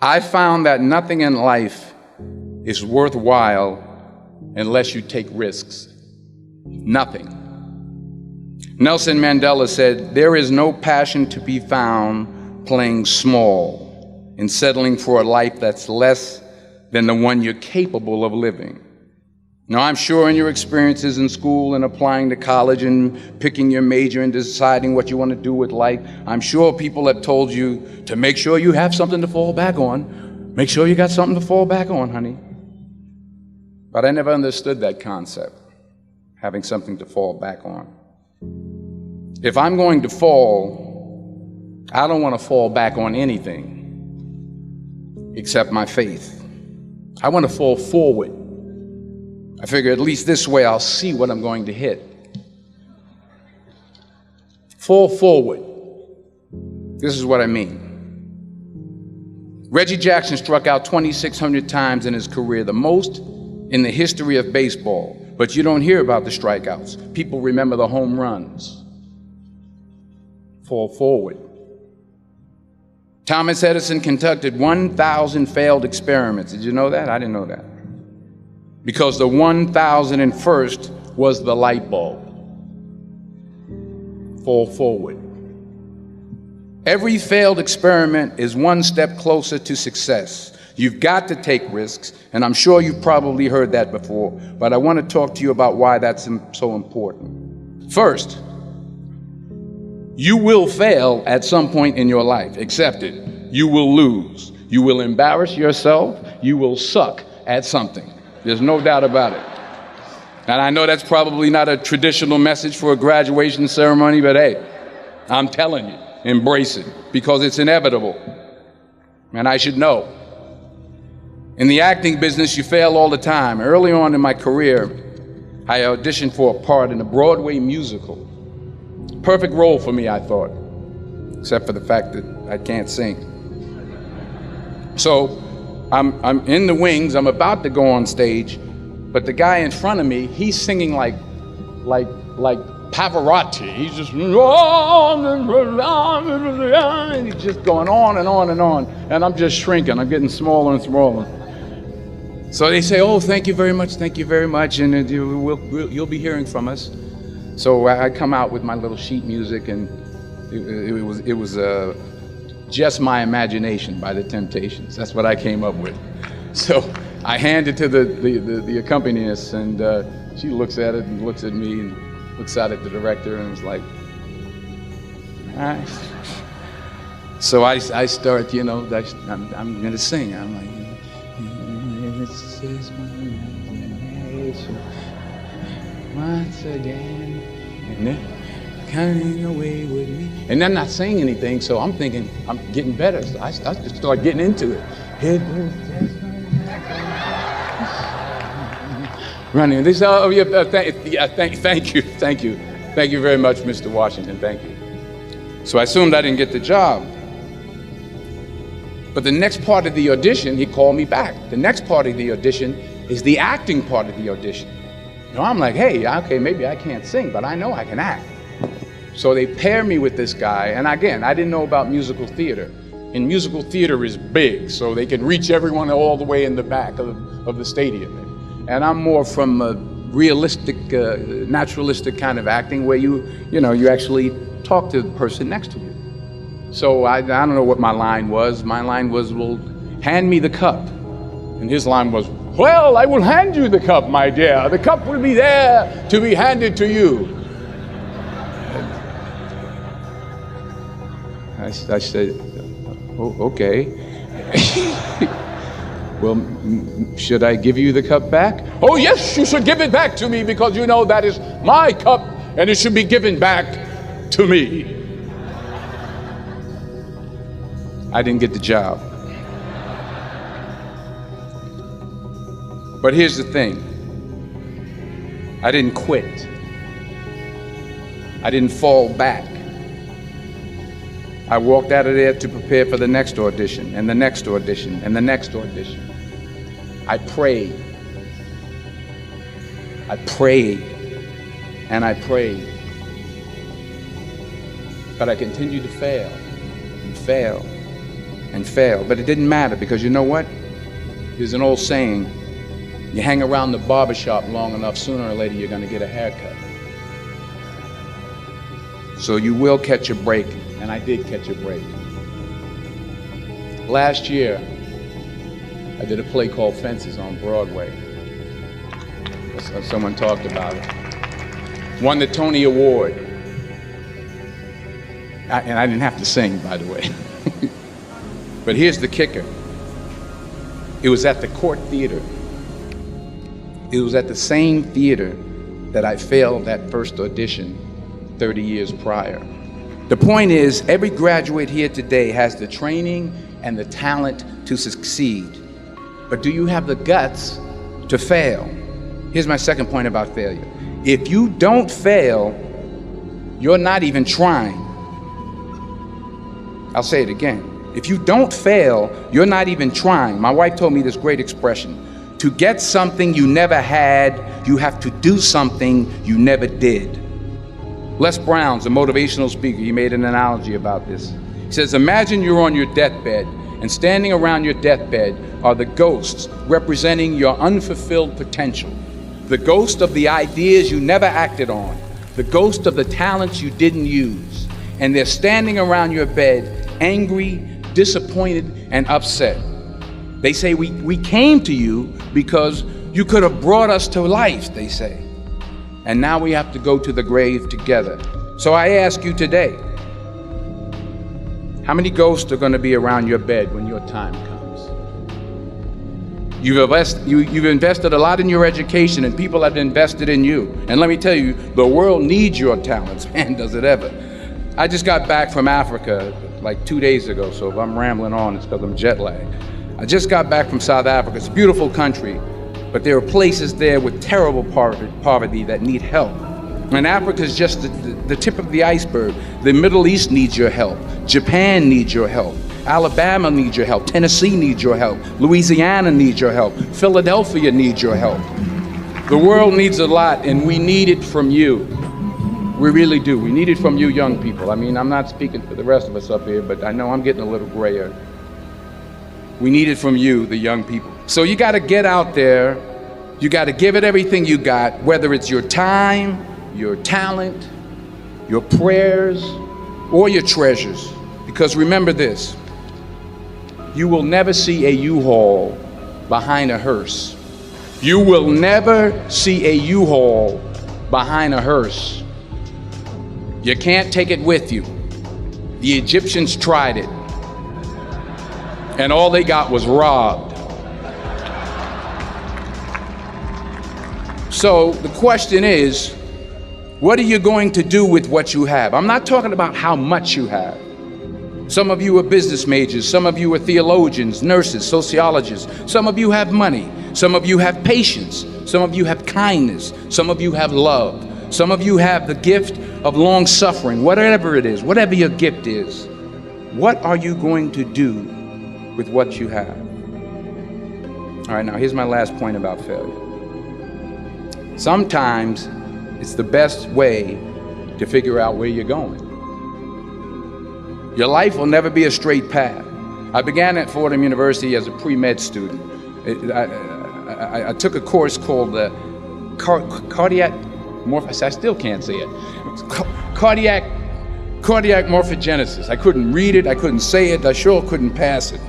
I found that nothing in life is worthwhile unless you take risks. Nothing. Nelson Mandela said, "There is no passion to be found playing small and settling for a life that's less than the one you're capable of living." Now, I'm sure in your experiences in school and applying to college and picking your major and deciding what you want to do with life, I'm sure people have told you to make sure you have something to fall back on. Make sure you got something to fall back on, honey. But I never understood that concept, having something to fall back on. If I'm going to fall, I don't want to fall back on anything except my faith. I want to fall forward. I figure at least this way I'll see what I'm going to hit. Fall forward. This is what I mean. Reggie Jackson struck out 2,600 times in his career, the most in the history of baseball. But you don't hear about the strikeouts. People remember the home runs. Fall forward. Thomas Edison conducted 1,000 failed experiments. Did you know that? I didn't know that. Because the 1,001st was the light bulb. Fall forward. Every failed experiment is one step closer to success. You've got to take risks, and I'm sure you've probably heard that before, but I want to talk to you about why that's so important. First, you will fail at some point in your life. Accept it. You will lose. You will embarrass yourself. You will suck at something. There's no doubt about it. And I know that's probably not a traditional message for a graduation ceremony, but hey, I'm telling you, embrace it, because it's inevitable. And I should know. In the acting business, you fail all the time. Early on in my career, I auditioned for a part in a Broadway musical. Perfect role for me, I thought, except for the fact that I can't sing. So I'm in the wings, I'm about to go on stage, but the guy in front of me, he's singing like Pavarotti. He's just, and he's just going on and on and on, and I'm just shrinking, I'm getting smaller and smaller. So they say, "Oh, thank you very much, and you'll be hearing from us." So I come out with my little sheet music, and it was Just My Imagination by The Temptations. That's what I came up with. So I hand it to the accompanist, and she looks at it and looks at me and looks out at the director and was like, "All right." So I start, I'm gonna sing. I'm like, "This is my imagination once again, and they're coming away with me." And I'm not saying anything, so I'm thinking I'm getting better. So I just start getting into it. It was just running. This, oh yeah, thank you very much, Mr. Washington. Thank you. So I assumed I didn't get the job. But the next part of the audition, he called me back. The next part of the audition is the acting part of the audition. I'm like, hey, okay, maybe I can't sing, but I know I can act. So they pair me with this guy, and again, I didn't know about musical theater. And musical theater is big, so they can reach everyone all the way in the back of the stadium. And I'm more from a realistic, naturalistic kind of acting where you actually talk to the person next to you. So I don't know what my line was. My line was, "Well, hand me the cup." And his line was, "Well, I will hand you the cup, my dear. The cup will be there to be handed to you." I said, "Oh, okay." "Well, should I give you the cup back?" "Oh, yes, you should give it back to me, because that is my cup and it should be given back to me." I didn't get the job. But here's the thing. I didn't quit. I didn't fall back. I walked out of there to prepare for the next audition, and the next audition, and the next audition. I prayed. I prayed, and I prayed. But I continued to fail, and fail, and fail. But it didn't matter, because you know what? There's an old saying, you hang around the barbershop long enough, sooner or later you're going to get a haircut. So you will catch a break, and I did catch a break. Last year, I did a play called Fences on Broadway. Someone talked about it. Won the Tony Award. And I didn't have to sing, by the way. But here's the kicker. It was at the Court Theater. It was at the same theater that I failed that first audition 30 years prior. The point is, every graduate here today has the training and the talent to succeed. But do you have the guts to fail? Here's my second point about failure. If you don't fail, you're not even trying. I'll say it again. If you don't fail, you're not even trying. My wife told me this great expression. To get something you never had, you have to do something you never did. Les Brown's a motivational speaker. He made an analogy about this. He says, imagine you're on your deathbed, and standing around your deathbed are the ghosts representing your unfulfilled potential. The ghost of the ideas you never acted on. The ghost of the talents you didn't use. And they're standing around your bed, angry, disappointed, and upset. They say, we came to you because you could have brought us to life, they say. And now we have to go to the grave together. So I ask you today, how many ghosts are going to be around your bed when your time comes? You've invested a lot in your education, and people have invested in you. And let me tell you, the world needs your talents, man, does it ever. I just got back from Africa like 2 days ago, so if I'm rambling on, it's because I'm jet lagged. I just got back from South Africa. It's a beautiful country, but there are places there with terrible poverty that need help. And Africa is just the tip of the iceberg. The Middle East needs your help. Japan needs your help. Alabama needs your help. Tennessee needs your help. Louisiana needs your help. Philadelphia needs your help. The world needs a lot, and we need it from you. We really do. We need it from you young people. I mean, I'm not speaking for the rest of us up here, but I know I'm getting a little grayer. We need it from you, the young people. So you got to get out there. You got to give it everything you got, whether it's your time, your talent, your prayers, or your treasures. Because remember this, you will never see a U-Haul behind a hearse. You will never see a U-Haul behind a hearse. You can't take it with you. The Egyptians tried it, and all they got was robbed. So the question is, what are you going to do with what you have? I'm not talking about how much you have. Some of you are business majors, some of you are theologians, nurses, sociologists. Some of you have money, some of you have patience, some of you have kindness, some of you have love, some of you have the gift of long suffering. Whatever it is, whatever your gift is, what are you going to do with what you have? All right, now here's my last point about failure. Sometimes it's the best way to figure out where you're going. Your life will never be a straight path. I began at Fordham University as a pre-med student. I took a course called cardiac morphogenesis. I still can't say it. Cardiac morphogenesis. I couldn't read it, I couldn't say it, I sure couldn't pass it.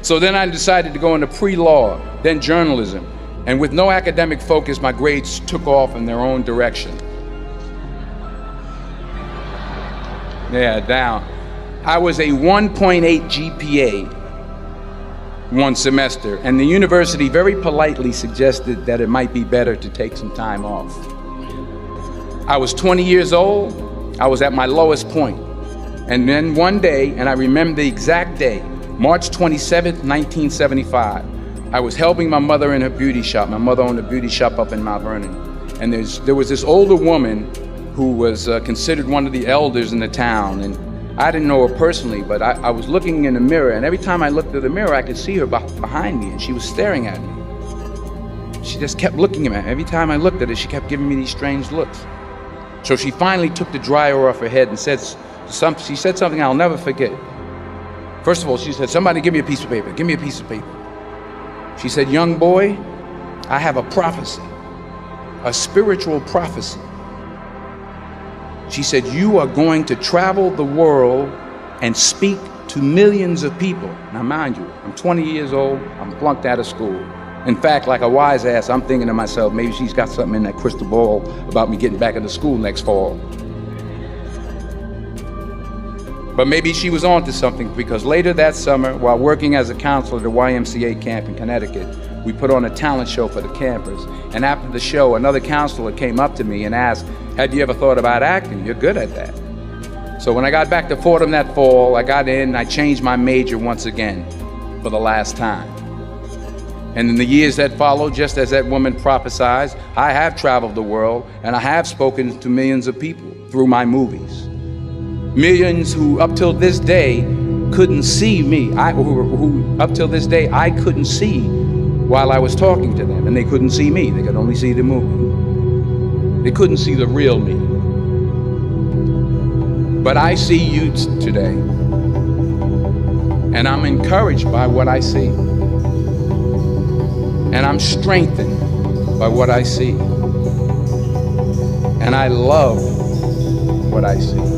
So then I decided to go into pre-law, then journalism. And with no academic focus, my grades took off in their own direction. Yeah, down. I was a 1.8 GPA one semester, and the university very politely suggested that it might be better to take some time off. I was 20 years old. I was at my lowest point. And then one day, and I remember the exact day, March 27th, 1975, I was helping my mother in her beauty shop. My mother owned a beauty shop up in Mount Vernon. And there was this older woman who was considered one of the elders in the town. And I didn't know her personally, but I was looking in the mirror, and every time I looked at the mirror, I could see her behind me, and she was staring at me. She just kept looking at me. Every time I looked at her, she kept giving me these strange looks. So she finally took the dryer off her head and said She said something I'll never forget. First of all, she said, somebody give me a piece of paper. Give me a piece of paper. She said, young boy, I have a prophecy, a spiritual prophecy. She said, you are going to travel the world and speak to millions of people. Now, mind you, I'm 20 years old. I'm flunked out of school. In fact, like a wise ass, I'm thinking to myself, maybe she's got something in that crystal ball about me getting back into school next fall. But maybe she was on to something, because later that summer, while working as a counselor at a YMCA camp in Connecticut, we put on a talent show for the campers. And after the show, another counselor came up to me and asked, had you ever thought about acting? You're good at that. So when I got back to Fordham that fall, I got in and I changed my major once again for the last time. And in the years that followed, just as that woman prophesied, I have traveled the world and I have spoken to millions of people through my movies. Millions who up till this day couldn't see me, who up till this day I couldn't see while I was talking to them, and they couldn't see me, they could only see the movie. They couldn't see the real me. But I see you today, and I'm encouraged by what I see. And I'm strengthened by what I see. And I love what I see.